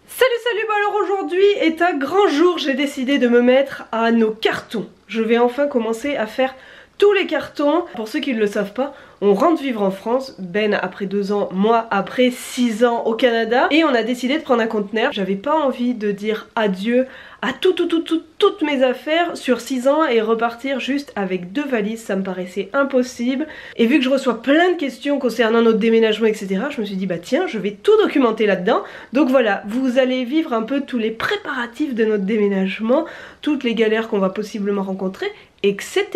Salut, bah alors aujourd'hui est un grand jour, j'ai décidé de me mettre à nos cartons. Je vais enfin commencer à faire tous les cartons. Pour ceux qui ne le savent pas, on rentre vivre en France, Ben après 2 ans, moi après 6 ans au Canada, et on a décidé de prendre un conteneur. J'avais pas envie de dire adieu à toutes mes affaires sur 6 ans et repartir juste avec 2 valises, ça me paraissait impossible. Et vu que je reçois plein de questions concernant notre déménagement, etc., je me suis dit bah tiens, je vais tout documenter là-dedans. Donc voilà, vous allez vivre un peu tous les préparatifs de notre déménagement, toutes les galères qu'on va possiblement rencontrer, etc.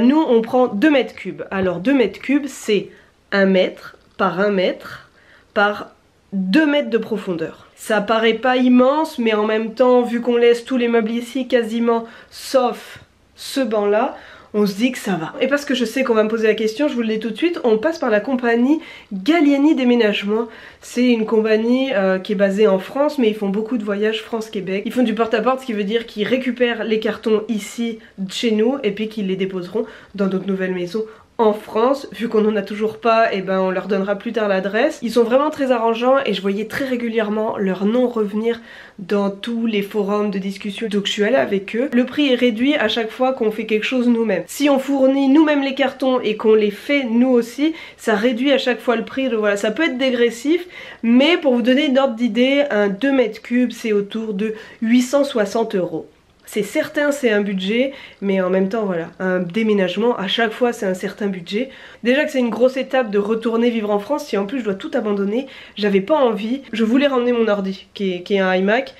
Nous on prend 2 mètres cubes. Alors 2 mètres cubes c'est 1 mètre par 1 mètre par 2 mètres de profondeur. Ça paraît pas immense, mais en même temps, vu qu'on laisse tous les meubles ici quasiment, sauf ce banc là, on se dit que ça va. Et parce que je sais qu'on va me poser la question, je vous le dis tout de suite, on passe par la compagnie Galliani Déménagement. C'est une compagnie qui est basée en France, mais ils font beaucoup de voyages France-Québec. Ils font du porte-à-porte, ce qui veut dire qu'ils récupèrent les cartons ici, chez nous, et puis qu'ils les déposeront dans notre nouvelle maison en France. Vu qu'on n'en a toujours pas, et ben on leur donnera plus tard l'adresse. Ils sont vraiment très arrangeants et je voyais très régulièrement leur nom revenir dans tous les forums de discussion, donc je suis allée avec eux. Le prix est réduit à chaque fois qu'on fait quelque chose nous-mêmes. Si on fournit nous-mêmes les cartons et qu'on les fait nous aussi, ça réduit à chaque fois le prix. Donc voilà, ça peut être dégressif, mais pour vous donner une ordre d'idée, un 2 mètres cubes c'est autour de 860 €. C'est certain, c'est un budget, mais en même temps voilà, un déménagement à chaque fois c'est un certain budget. Déjà que c'est une grosse étape de retourner vivre en France, si en plus je dois tout abandonner, j'avais pas envie. Je voulais ramener mon ordi qui est un iMac,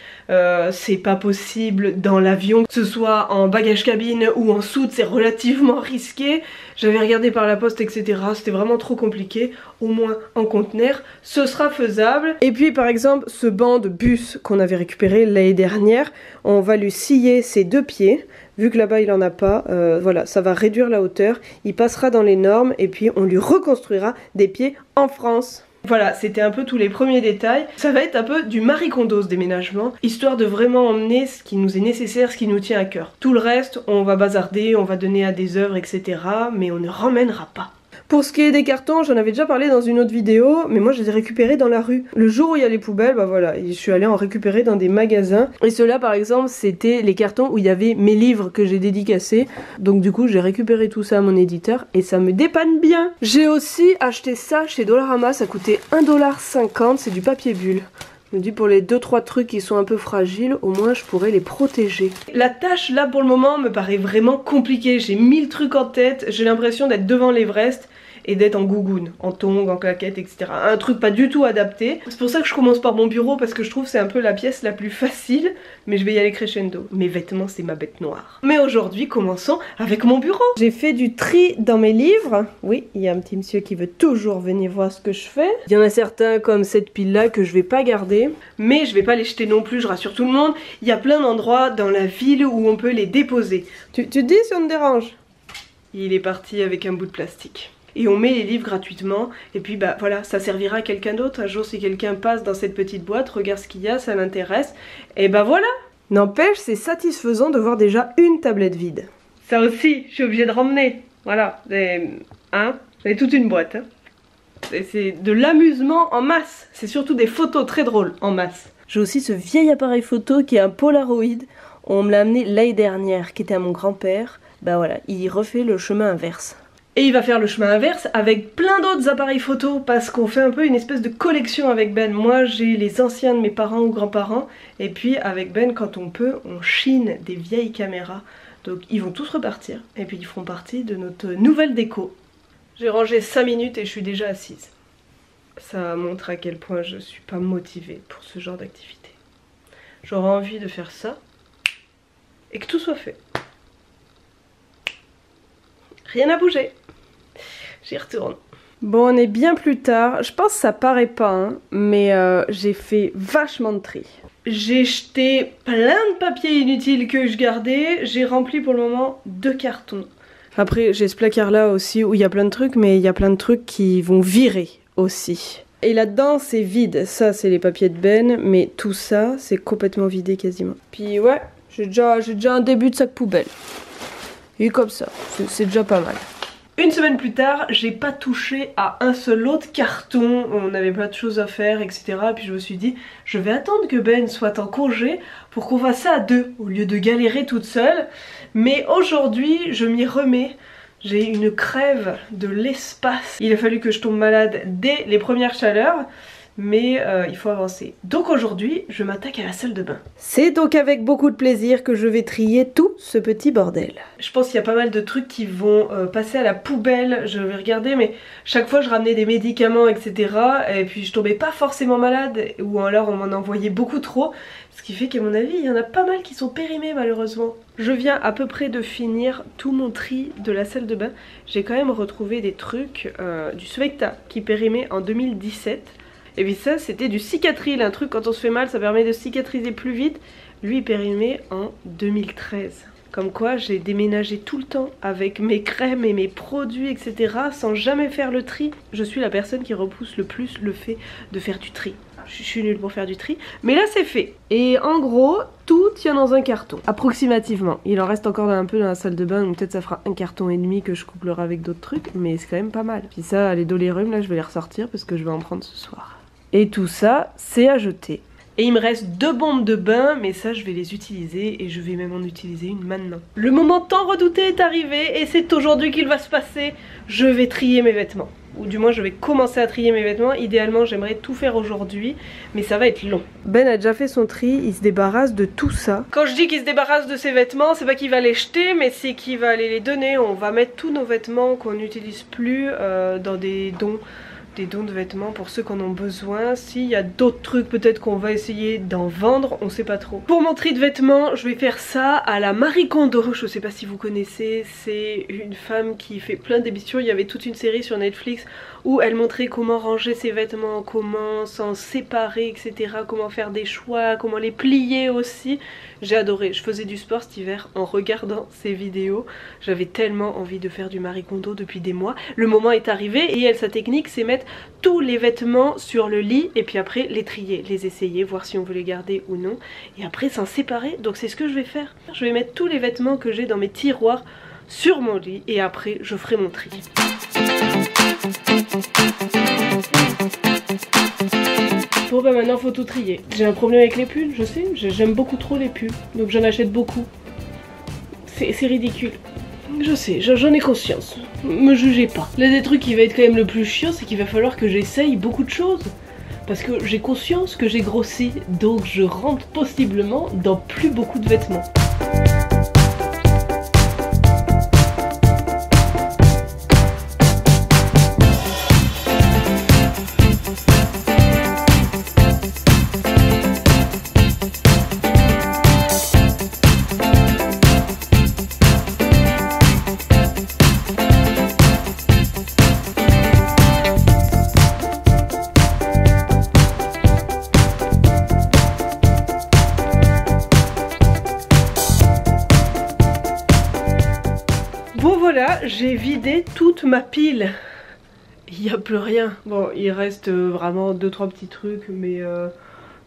c'est pas possible dans l'avion, que ce soit en bagage cabine ou en soute, c'est relativement risqué. J'avais regardé par la poste, etc. C'était vraiment trop compliqué. Au moins en conteneur, ce sera faisable. Et puis par exemple, ce banc de bus qu'on avait récupéré l'année dernière, on va lui scier ses 2 pieds. Vu que là-bas il en a pas, voilà, ça va réduire la hauteur. Il passera dans les normes et puis on lui reconstruira des pieds en France. Voilà, c'était un peu tous les premiers détails. Ça va être un peu du Marie Kondo ce déménagement, histoire de vraiment emmener ce qui nous est nécessaire, ce qui nous tient à cœur. Tout le reste, on va bazarder, on va donner à des œuvres, etc. Mais on ne ramènera pas. Pour ce qui est des cartons, j'en avais déjà parlé dans une autre vidéo, mais moi je les ai récupérés dans la rue. Le jour où il y a les poubelles, bah voilà, je suis allée en récupérer dans des magasins. Et ceux-là par exemple, c'était les cartons où il y avait mes livres que j'ai dédicacés. Donc du coup, j'ai récupéré tout ça à mon éditeur et ça me dépanne bien. J'ai aussi acheté ça chez Dollarama, ça coûtait 1,50 $, c'est du papier bulle. Je me dis pour les 2-3 trucs qui sont un peu fragiles, au moins je pourrais les protéger. La tâche là pour le moment me paraît vraiment compliquée, j'ai 1000 trucs en tête, j'ai l'impression d'être devant l'Everest et d'être en gougoune, en tongs, en claquettes, etc. Un truc pas du tout adapté. C'est pour ça que je commence par mon bureau parce que je trouve que c'est un peu la pièce la plus facile, mais je vais y aller crescendo. Mes vêtements c'est ma bête noire. Mais aujourd'hui commençons avec mon bureau. J'ai fait du tri dans mes livres. Oui, il y a un petit monsieur qui veut toujours venir voir ce que je fais. Il y en a certains comme cette pile là que je vais pas garder, mais je vais pas les jeter non plus, je rassure tout le monde. Il y a plein d'endroits dans la ville où on peut les déposer. Tu te dis si on me dérange? Il est parti avec un bout de plastique. Et on met les livres gratuitement et puis bah voilà, ça servira à quelqu'un d'autre. Un jour si quelqu'un passe dans cette petite boîte, regarde ce qu'il y a, ça l'intéresse, et bah voilà. N'empêche, c'est satisfaisant de voir déjà une tablette vide. Ça aussi, je suis obligée de ramener. Voilà, c'est toute une boîte. Hein. C'est de l'amusement en masse. C'est surtout des photos très drôles en masse. J'ai aussi ce vieil appareil photo qui est un Polaroid. On me l'a amené l'année dernière, qui était à mon grand-père. Bah voilà, il refait le chemin inverse. Et il va faire le chemin inverse avec plein d'autres appareils photo parce qu'on fait un peu une espèce de collection avec Ben. Moi j'ai les anciens de mes parents ou grands-parents et puis avec Ben quand on peut on chine des vieilles caméras. Donc ils vont tous repartir et puis ils feront partie de notre nouvelle déco. J'ai rangé 5 minutes et je suis déjà assise. Ça montre à quel point je suis pas motivée pour ce genre d'activité. J'aurais envie de faire ça et que tout soit fait. Rien à bouger. J'y retourne. Bon, on est bien plus tard. Je pense que ça paraît pas, hein, mais j'ai fait vachement de tri. J'ai jeté plein de papiers inutiles que je gardais. J'ai rempli pour le moment 2 cartons. Après, j'ai ce placard-là aussi où il y a plein de trucs, mais il y a plein de trucs qui vont virer aussi. Et là-dedans, c'est vide. Ça, c'est les papiers de Ben, mais tout ça, c'est complètement vidé quasiment. Puis ouais, j'ai déjà un début de sac poubelle. Et comme ça, c'est déjà pas mal. Une semaine plus tard, j'ai pas touché à un seul autre carton, on avait plein de choses à faire, etc. Puis je me suis dit, je vais attendre que Ben soit en congé pour qu'on fasse ça à deux, au lieu de galérer toute seule. Mais aujourd'hui, je m'y remets. J'ai une crève de l'espace. Il a fallu que je tombe malade dès les premières chaleurs. Mais il faut avancer. Donc aujourd'hui, je m'attaque à la salle de bain. C'est donc avec beaucoup de plaisir que je vais trier tout ce petit bordel. Je pense qu'il y a pas mal de trucs qui vont passer à la poubelle. Je vais regarder, mais chaque fois je ramenais des médicaments, etc. Et puis je tombais pas forcément malade, ou alors on m'en envoyait beaucoup trop. Ce qui fait qu'à mon avis, il y en a pas mal qui sont périmés malheureusement. Je viens à peu près de finir tout mon tri de la salle de bain. J'ai quand même retrouvé des trucs du Svecta qui périmait en 2017. Et puis ça c'était du Cicatril, un truc quand on se fait mal ça permet de cicatriser plus vite. Lui il périmait en 2013. Comme quoi j'ai déménagé tout le temps avec mes crèmes et mes produits etc. sans jamais faire le tri. Je suis la personne qui repousse le plus le fait de faire du tri. Je suis nulle pour faire du tri, mais là c'est fait. Et en gros, tout tient dans un carton, approximativement. Il en reste encore un peu dans la salle de bain, donc peut-être ça fera un carton et demi que je couplerai avec d'autres trucs, mais c'est quand même pas mal. Puis ça, les dolérums, là je vais les ressortir parce que je vais en prendre ce soir. Et tout ça, c'est à jeter. Et il me reste 2 bombes de bain, mais ça je vais les utiliser et je vais même en utiliser une maintenant. Le moment tant redouté est arrivé et c'est aujourd'hui qu'il va se passer. Je vais trier mes vêtements. Ou du moins je vais commencer à trier mes vêtements. Idéalement j'aimerais tout faire aujourd'hui, mais ça va être long. Ben a déjà fait son tri, il se débarrasse de tout ça. Quand je dis qu'il se débarrasse de ses vêtements, c'est pas qu'il va les jeter, mais c'est qu'il va aller les donner. On va mettre tous nos vêtements qu'on n'utilise plus dans des dons. Des dons de vêtements pour ceux qui en ont besoin. S'il y a d'autres trucs peut-être qu'on va essayer d'en vendre, on sait pas trop. Pour mon tri de vêtements, je vais faire ça à la Marie Kondo. Je sais pas si vous connaissez, c'est une femme qui fait plein d'émissions. Il y avait toute une série sur Netflix où elle montrait comment ranger ses vêtements, comment s'en séparer, etc. Comment faire des choix, comment les plier aussi. J'ai adoré, je faisais du sport cet hiver en regardant ces vidéos. J'avais tellement envie de faire du Marie Kondo depuis des mois. Le moment est arrivé et elle, sa technique c'est mettre tous les vêtements sur le lit et puis après les trier, les essayer, voir si on veut les garder ou non. Et après s'en séparer, donc c'est ce que je vais faire. Je vais mettre tous les vêtements que j'ai dans mes tiroirs sur mon lit et après je ferai mon tri. Bon bah maintenant faut tout trier. J'ai un problème avec les pulls, je sais, j'aime beaucoup trop les pulls, donc j'en achète beaucoup. C'est ridicule. Je sais, j'en ai conscience. Me jugez pas. L'un des trucs qui va être quand même le plus chiant, c'est qu'il va falloir que j'essaye beaucoup de choses. Parce que j'ai conscience que j'ai grossi, donc je rentre possiblement dans plus beaucoup de vêtements. Bon voilà, j'ai vidé toute ma pile. Il n'y a plus rien. Bon, il reste vraiment 2-3 petits trucs, mais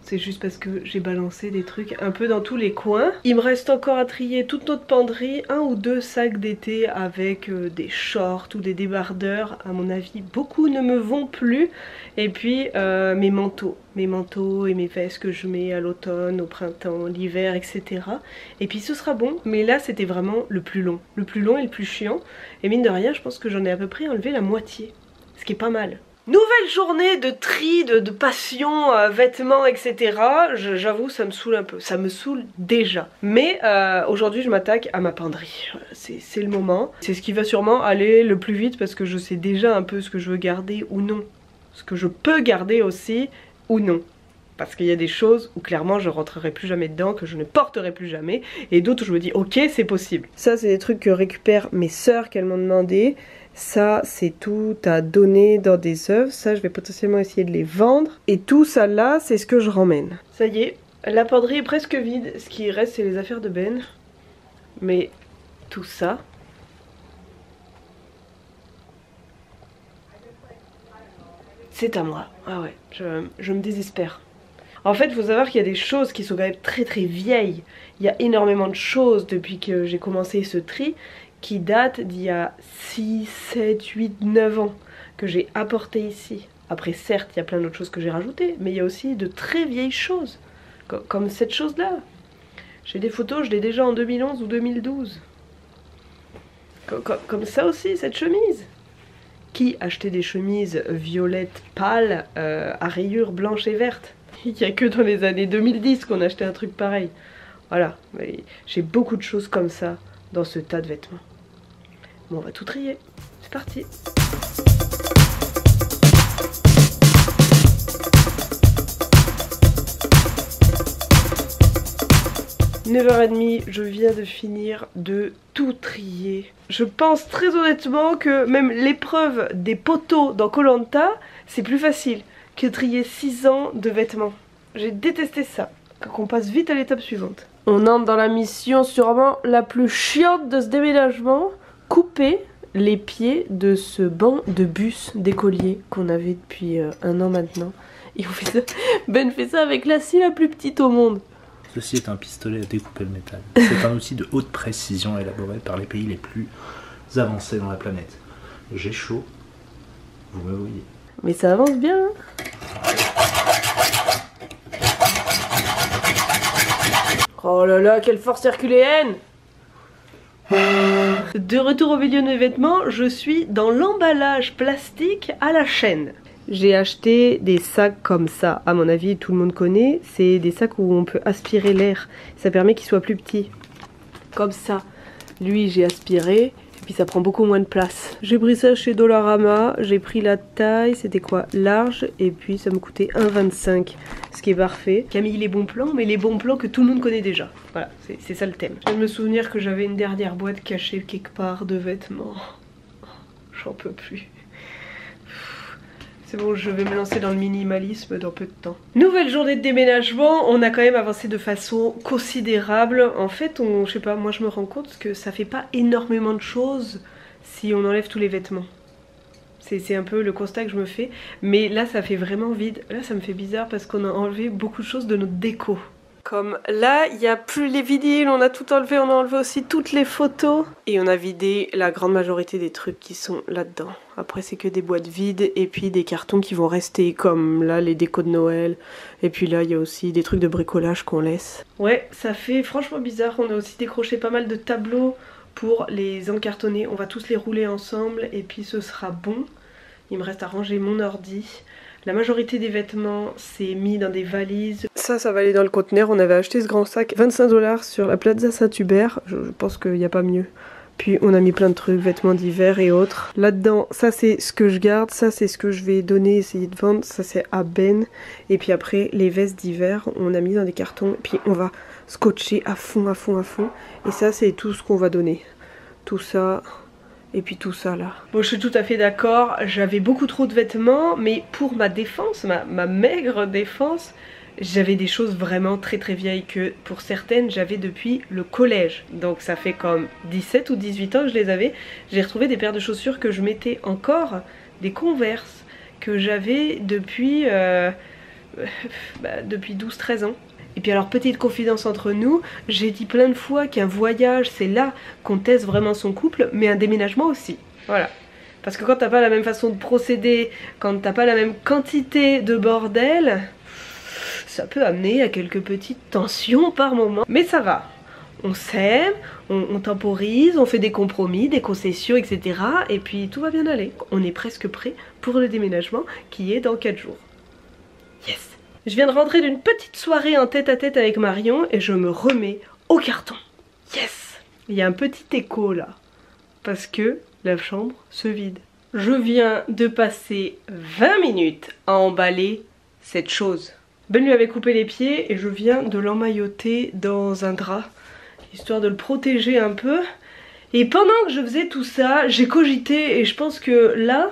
c'est juste parce que j'ai balancé des trucs un peu dans tous les coins. Il me reste encore à trier toute notre penderie, 1 ou 2 sacs d'été avec des shorts ou des débardeurs. À mon avis, beaucoup ne me vont plus. Et puis mes manteaux et mes vestes que je mets à l'automne, au printemps, l'hiver, etc. Et puis ce sera bon, mais là c'était vraiment le plus long et le plus chiant. Et mine de rien, je pense que j'en ai à peu près enlevé la moitié, ce qui est pas mal. Nouvelle journée de tri, de passion, vêtements, etc. J'avoue, ça me saoule un peu. Ça me saoule déjà. Mais aujourd'hui, je m'attaque à ma penderie. C'est le moment. C'est ce qui va sûrement aller le plus vite parce que je sais déjà un peu ce que je veux garder ou non. Ce que je peux garder aussi ou non. Parce qu'il y a des choses où clairement je rentrerai plus jamais dedans, que je ne porterai plus jamais. Et d'autres où je me dis ok, c'est possible. Ça, c'est des trucs que récupèrent mes sœurs qu'elles m'ont demandé. Ça, c'est tout à donner dans des œuvres. Ça, je vais potentiellement essayer de les vendre. Et tout ça là, c'est ce que je ramène. Ça y est, la penderie est presque vide. Ce qui reste, c'est les affaires de Ben. Mais tout ça... c'est à moi. Ah ouais, je me désespère. En fait, il faut savoir qu'il y a des choses qui sont quand même très vieilles. Il y a énormément de choses depuis que j'ai commencé ce tri qui date d'il y a 6, 7, 8, 9 ans que j'ai apporté ici. Après certes il y a plein d'autres choses que j'ai rajoutées, mais il y a aussi de très vieilles choses, comme cette chose là. J'ai des photos, je l'ai déjà en 2011 ou 2012. Comme ça aussi, cette chemise. Qui achetait des chemises violettes pâles à rayures blanches et vertes? Il n'y a que dans les années 2010 qu'on achetait un truc pareil. Voilà, j'ai beaucoup de choses comme ça dans ce tas de vêtements. Bon, on va tout trier. C'est parti. « 9h30, je viens de finir de tout trier. Je pense très honnêtement que même l'épreuve des poteaux dans Koh Lanta, c'est plus facile que trier 6 ans de vêtements. J'ai détesté ça. Qu'on passe vite à l'étape suivante. On entre dans la mission sûrement la plus chiante de ce déménagement. Couper les pieds de ce banc de bus d'écolier qu'on avait depuis 1 an maintenant. Et on fait ça. Ben fait ça avec la scie la plus petite au monde. Ceci est un pistolet à découper le métal. C'est un outil de haute précision élaboré par les pays les plus avancés dans la planète. J'ai chaud, vous me voyez. Mais ça avance bien. Oh là là, quelle force herculéenne! De retour au milieu de mes vêtements, je suis dans l'emballage plastique à la chaîne. J'ai acheté des sacs comme ça, à mon avis tout le monde connaît, c'est des sacs où on peut aspirer l'air, ça permet qu'il soit plus petit. Comme ça, lui j'ai aspiré, et puis ça prend beaucoup moins de place. J'ai pris ça chez Dollarama, j'ai pris la taille, c'était quoi, large, et puis ça me coûtait 1,25, ce qui est parfait. Camille les bons plans, mais les bons plans que tout le monde connaît déjà. Voilà, c'est ça le thème. Je viens de me souvenir que j'avais une dernière boîte cachée quelque part de vêtements. J'en peux plus. C'est bon, je vais me lancer dans le minimalisme dans peu de temps. Nouvelle journée de déménagement, on a quand même avancé de façon considérable. En fait, je sais pas, moi je me rends compte que ça fait pas énormément de choses si on enlève tous les vêtements. C'est un peu le constat que je me fais. Mais là, ça fait vraiment vide. Là, ça me fait bizarre parce qu'on a enlevé beaucoup de choses de notre déco. Comme là, il n'y a plus les vinyles, on a tout enlevé, on a enlevé aussi toutes les photos. Et on a vidé la grande majorité des trucs qui sont là-dedans. Après, c'est que des boîtes vides et puis des cartons qui vont rester, comme là, les décos de Noël. Et puis là, il y a aussi des trucs de bricolage qu'on laisse. Ouais, ça fait franchement bizarre. On a aussi décroché pas mal de tableaux pour les encartonner. On va tous les rouler ensemble et puis ce sera bon. Il me reste à ranger mon ordi. La majorité des vêtements, c'est mis dans des valises. Ça va aller dans le conteneur. On avait acheté ce grand sac 25 $ sur la Plaza Saint-Hubert. Je pense qu'il n'y a pas mieux. Puis on a mis plein de trucs, vêtements d'hiver et autres. Là-dedans, ça c'est ce que je garde. Ça c'est ce que je vais donner, essayer de vendre. Ça c'est à Ben. Et puis après, les vestes d'hiver, on a mis dans des cartons. Et puis on va scotcher à fond, à fond, à fond. Et ça c'est tout ce qu'on va donner. Tout ça... Et puis tout ça là. Bon, je suis tout à fait d'accord, j'avais beaucoup trop de vêtements, mais pour ma défense, ma maigre défense, j'avais des choses vraiment très très vieilles que pour certaines j'avais depuis le collège. Donc ça fait comme 17 ou 18 ans que je les avais. J'ai retrouvé des paires de chaussures que je mettais encore, des Converse, que j'avais depuis 12-13 ans. Et puis alors, petite confidence entre nous, j'ai dit plein de fois qu'un voyage, c'est là qu'on teste vraiment son couple, mais un déménagement aussi. Voilà. Parce que quand t'as pas la même façon de procéder, quand t'as pas la même quantité de bordel, ça peut amener à quelques petites tensions par moment. Mais ça va. On s'aime, on temporise, on fait des compromis, des concessions, etc. Et puis tout va bien aller. On est presque prêt pour le déménagement qui est dans 4 jours. Yes! Je viens de rentrer d'une petite soirée en tête-à-tête avec Marion et je me remets au carton. Yes! Il y a un petit écho là, parce que la chambre se vide. Je viens de passer 20 minutes à emballer cette chose. Ben lui avait coupé les pieds et je viens de l'emmailloter dans un drap, histoire de le protéger un peu. Et pendant que je faisais tout ça, j'ai cogité et je pense que là,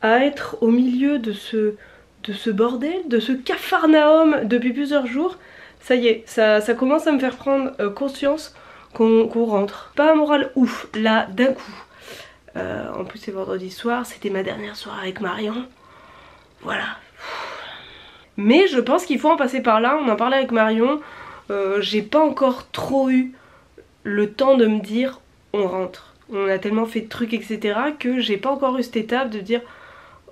à être au milieu de ce bordel, de ce capharnaüm depuis plusieurs jours, ça y est, ça commence à me faire prendre conscience qu'on rentre. Pas un moral ouf, là, d'un coup. En plus c'est vendredi soir, c'était ma dernière soirée avec Marion. Voilà. Mais je pense qu'il faut en passer par là, on en parlait avec Marion. J'ai pas encore trop eu le temps de me dire on rentre. On a tellement fait de trucs, etc. que j'ai pas encore eu cette étape de dire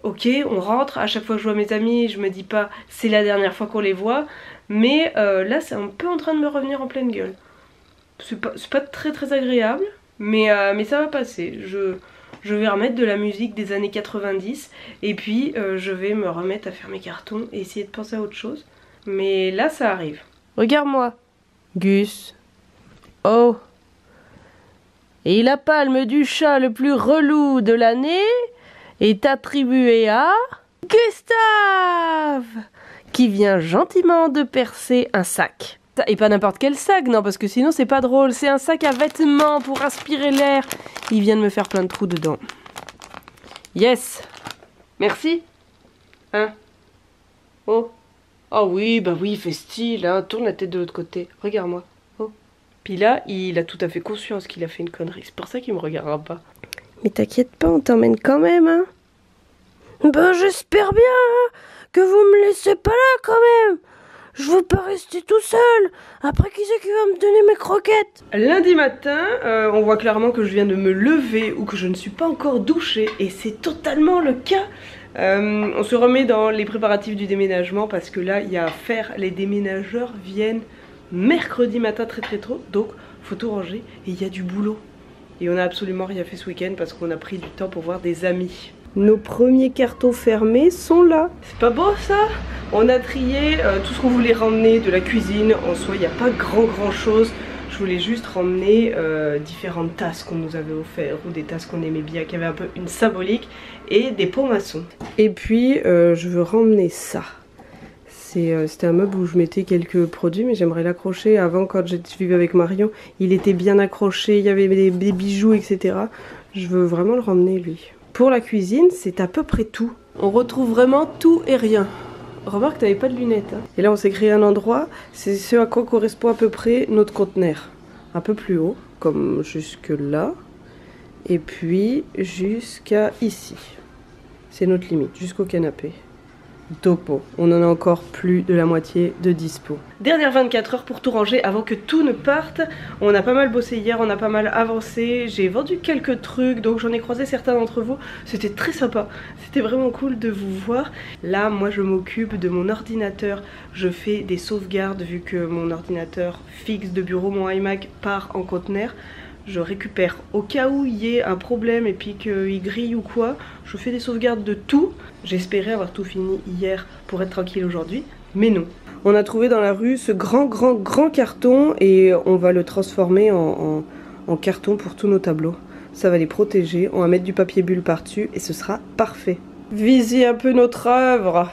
ok, on rentre. À chaque fois que je vois mes amis, je me dis pas c'est la dernière fois qu'on les voit. Mais là, c'est un peu en train de me revenir en pleine gueule. C'est pas très très agréable, mais ça va passer. Je vais remettre de la musique des années 90 et puis je vais me remettre à faire mes cartons et essayer de penser à autre chose. Mais là, ça arrive. Regarde-moi, Gus. Oh. Et la palme du chat le plus relou de l'année est attribuée à Gustave, qui vient gentiment de percer un sac. Et pas n'importe quel sac, non, parce que sinon c'est pas drôle. C'est un sac à vêtements pour aspirer l'air. Il vient de me faire plein de trous dedans. Yes. Merci. Hein? Oh. Oh oui, bah oui, il fait style, hein. Tourne la tête de l'autre côté. Regarde-moi. Oh. Puis là, il a tout à fait conscience qu'il a fait une connerie. C'est pour ça qu'il me regardera pas. Mais t'inquiète pas, on t'emmène quand même, hein. Bah j'espère bien, hein, que vous me laissez pas là quand même. Je veux pas rester tout seul. Après, qui c'est qui va me donner mes croquettes? Lundi matin, on voit clairement que je viens de me lever ou que je ne suis pas encore douchée. Et c'est totalement le cas. On se remet dans les préparatifs du déménagement parce que là, il y a à faire. Les déménageurs viennent mercredi matin très tôt. Donc, faut tout ranger et il y a du boulot. Et on a absolument rien fait ce week-end parce qu'on a pris du temps pour voir des amis. Nos premiers cartons fermés sont là. C'est pas beau ça? On a trié tout ce qu'on voulait ramener de la cuisine. En soi, il n'y a pas grand chose. Je voulais juste ramener différentes tasses qu'on nous avait offertes ou des tasses qu'on aimait bien, qui avaient un peu une symbolique, et des pots maçons. Et puis, je veux ramener ça. C'était un meuble où je mettais quelques produits, mais j'aimerais l'accrocher. Avant, quand je vivais avec Marion, il était bien accroché, il y avait des bijoux, etc. Je veux vraiment le ramener, lui. Pour la cuisine, c'est à peu près tout. On retrouve vraiment tout et rien. Remarque, t'avais pas de lunettes. Hein. Et là, on s'est créé un endroit, c'est ce à quoi correspond à peu près notre conteneur. Un peu plus haut, comme jusque là. Et puis, jusqu'à ici. C'est notre limite, jusqu'au canapé. Donc bon, on en a encore plus de la moitié de dispo. Dernière 24 heures pour tout ranger avant que tout ne parte. On a pas mal bossé hier, on a pas mal avancé. J'ai vendu quelques trucs, donc j'en ai croisé certains d'entre vous. C'était très sympa, c'était vraiment cool de vous voir. Là, moi je m'occupe de mon ordinateur. Je fais des sauvegardes vu que mon ordinateur fixe de bureau, mon iMac, part en conteneur. Je récupère au cas où il y ait un problème et puis qu'il grille ou quoi. Je fais des sauvegardes de tout. J'espérais avoir tout fini hier pour être tranquille aujourd'hui, mais non. On a trouvé dans la rue ce grand carton et on va le transformer en carton pour tous nos tableaux. Ça va les protéger, on va mettre du papier bulle par-dessus et ce sera parfait. Visez un peu notre œuvre.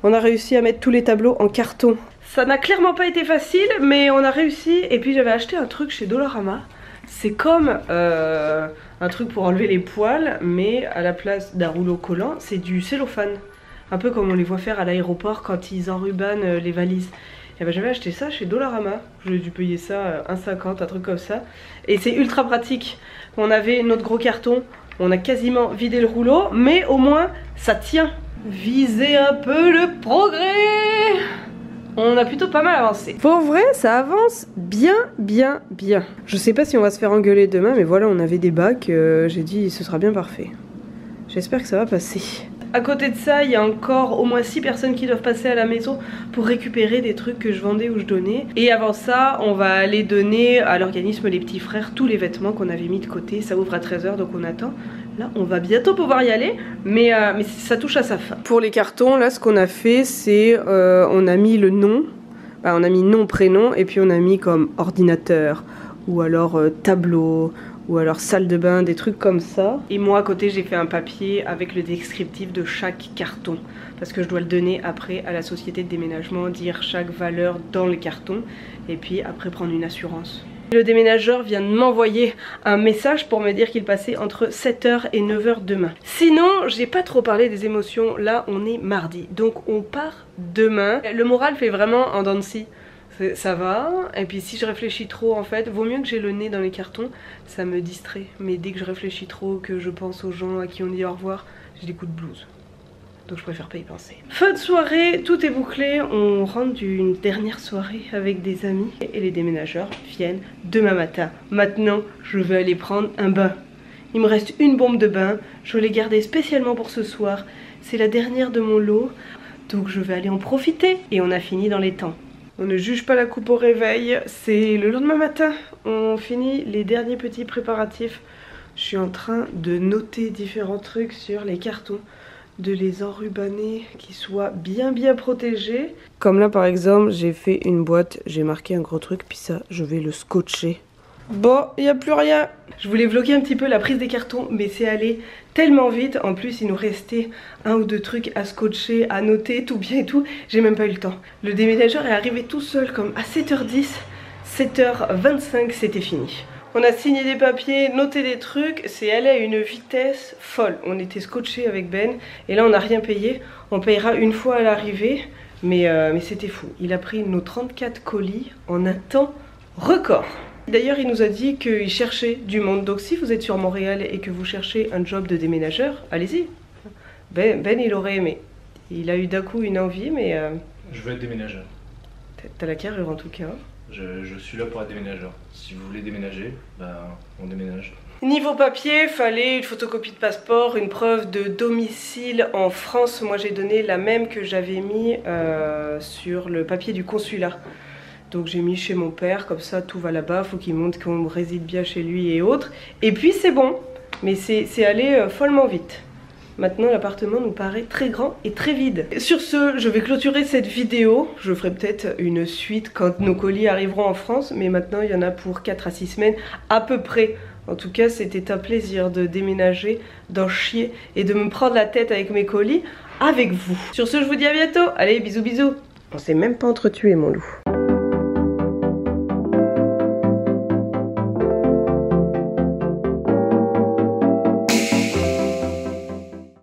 On a réussi à mettre tous les tableaux en carton. Ça n'a clairement pas été facile, mais on a réussi. Et puis j'avais acheté un truc chez Dollarama. C'est comme un truc pour enlever les poils, mais à la place d'un rouleau collant, c'est du cellophane. Un peu comme on les voit faire à l'aéroport quand ils enrubannent les valises. Et ben j'avais acheté ça chez Dollarama. J'ai dû payer ça 1,50, un truc comme ça. Et c'est ultra pratique. On avait notre gros carton, on a quasiment vidé le rouleau, mais au moins ça tient. Visez un peu le progrès! On a plutôt pas mal avancé. Pour vrai, ça avance bien. Je sais pas si on va se faire engueuler demain, mais voilà, on avait des bacs. J'ai dit, ce sera bien parfait. J'espère que ça va passer. À côté de ça, il y a encore au moins 6 personnes qui doivent passer à la maison pour récupérer des trucs que je vendais ou je donnais. Et avant ça, on va aller donner à l'organisme Les Petits Frères tous les vêtements qu'on avait mis de côté. Ça ouvre à 13 h, donc on attend. Là, on va bientôt pouvoir y aller, mais ça touche à sa fin. Pour les cartons, là, ce qu'on a fait, c'est on a mis le nom, on a mis nom, prénom, et puis on a mis comme ordinateur, ou alors tableau, ou alors salle de bain, des trucs comme ça. Et moi, à côté, j'ai fait un papier avec le descriptif de chaque carton, parce que je dois le donner après à la société de déménagement, dire chaque valeur dans le carton, et puis après prendre une assurance. Le déménageur vient de m'envoyer un message pour me dire qu'il passait entre 7 h et 9 h demain. Sinon, j'ai pas trop parlé des émotions. Là, on est mardi, donc on part demain. Le moral fait vraiment en dents de scie. Ça va, et puis si je réfléchis trop, en fait, vaut mieux que j'ai le nez dans les cartons, ça me distrait. Mais dès que je réfléchis trop, que je pense aux gens à qui on dit au revoir, j'ai des coups de blues. Donc je préfère pas y penser. Fin de soirée, tout est bouclé. On rentre d'une dernière soirée avec des amis. Et les déménageurs viennent demain matin. Maintenant, je vais aller prendre un bain. Il me reste une bombe de bain, je l'ai gardée spécialement pour ce soir. C'est la dernière de mon lot, donc je vais aller en profiter. Et on a fini dans les temps. On ne juge pas la coupe au réveil, c'est le lendemain matin. On finit les derniers petits préparatifs. Je suis en train de noter différents trucs sur les cartons, de les enrubanner, qu'ils soient bien protégés. Comme là par exemple, j'ai fait une boîte, j'ai marqué un gros truc, puis ça, je vais le scotcher. Bon, il n'y a plus rien. Je voulais vlogger un petit peu la prise des cartons, mais c'est allé tellement vite. En plus, il nous restait un ou deux trucs à scotcher, à noter, tout bien et tout. J'ai même pas eu le temps. Le déménageur est arrivé tout seul, comme à 7h10. 7h25, c'était fini. On a signé des papiers, noté des trucs. C'est allé à une vitesse folle. On était scotché avec Ben. Et là, on n'a rien payé. On payera une fois à l'arrivée. Mais c'était fou. Il a pris nos 34 colis en un temps record. D'ailleurs, il nous a dit qu'il cherchait du monde. Donc si vous êtes sur Montréal et que vous cherchez un job de déménageur, allez-y. Ben, il aurait aimé. Il a eu d'un coup une envie, mais... Je veux être déménageur. T'as la carrure en tout cas. Je suis là pour être déménageur. Si vous voulez déménager, ben on déménage. Niveau papier, fallait une photocopie de passeport, une preuve de domicile en France. Moi j'ai donné la même que j'avais mis sur le papier du consulat. Donc j'ai mis chez mon père, comme ça tout va là-bas, faut qu'il montre qu'on réside bien chez lui et autres. Et puis c'est bon, mais c'est allé follement vite. Maintenant l'appartement nous paraît très grand et très vide. Sur ce, je vais clôturer cette vidéo. Je ferai peut-être une suite quand nos colis arriveront en France, mais maintenant il y en a pour 4 à 6 semaines à peu près. En tout cas, c'était un plaisir de déménager, d'en chier et de me prendre la tête avec mes colis avec vous. Sur ce, je vous dis à bientôt. Allez, bisous bisous. On s'est même pas entretué mon loup.